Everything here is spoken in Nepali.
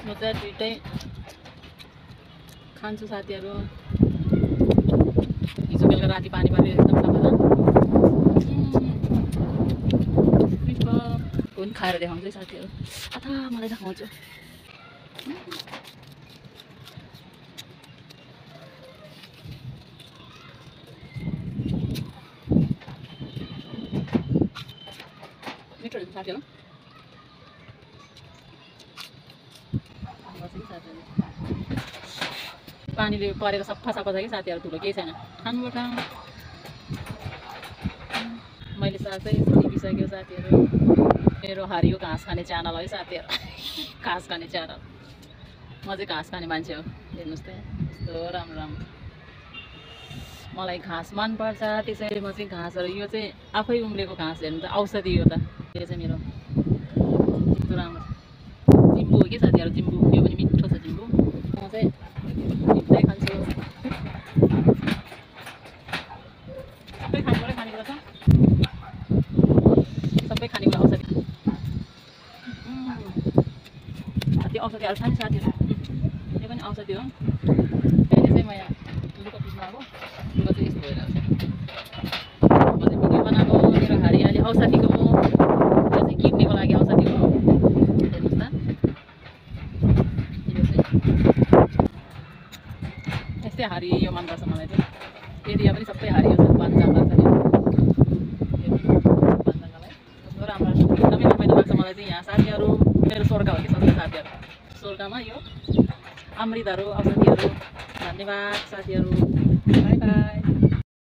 म चाहिँ दुइटै खान्छु साथीहरू। हिजो बेलुका राति पानी परेर एकदम सफा पनि खाएर देखाउँछु साथीहरू। अथा मलाई देखाउँछु। मिठो हुन्छ साथीहरू। पानीले परेर सफा सफा छ कि साथीहरू, ठुलो केही छैन। खानुपर्छ। मैले साथै टिपिसक्यो साथीहरू। मेरो हरियो घाँस खाने च्यानल है साथीहरू। घाँस खाने च्यानल। म चाहिँ घाँस खाने मान्छे हो। हेर्नुहोस् त यस्तो राम्रो राम्रो। मलाई घाँस मनपर्छ, त्यसैले म चाहिँ घाँसहरू, यो चाहिँ आफै उम्रेको घाँस हेर्नु त औषधि हो त। यो चाहिँ मेरो यस्तो राम्रो जिम्बु हो कि साथीहरू, जिम्बु। यो पनि मिठो छ जिम्बु। म चाहिँ जिम्बुै खान्छु। सबै खानेकुरा छ। सबै खानेकुरा औषधि। त्यो औषधिहरू छ नि साथीहरू। यो पनि औषधि हो। अहिले चाहिँ म यहाँ लुगा पिस्न आएको। लुगा चाहिँ यस्तो भइरहेको छ। म चाहिँ भिडियो बनाएको मेरो हरियाली औषधिको। यो चाहिँ किड्नीको लागि औषधि हो। हेर्नुहोस् त। यो चाहिँ यस्तै हरियो मनपर्छ मलाई चाहिँ। एरिया पनि सबै हरियो छ। वन जङ्गल छ। वन जङ्गल है। कस्तो राम्रो एकदमै रमाइलो लाग्छ मलाई चाहिँ यहाँ साथीहरू। मेरो स्वर्ग हो कि स्वर्ग साथीहरू। स्वर्गमा यो अमृतहरू औषधिहरू। धन्यवाद साथीहरू। By by.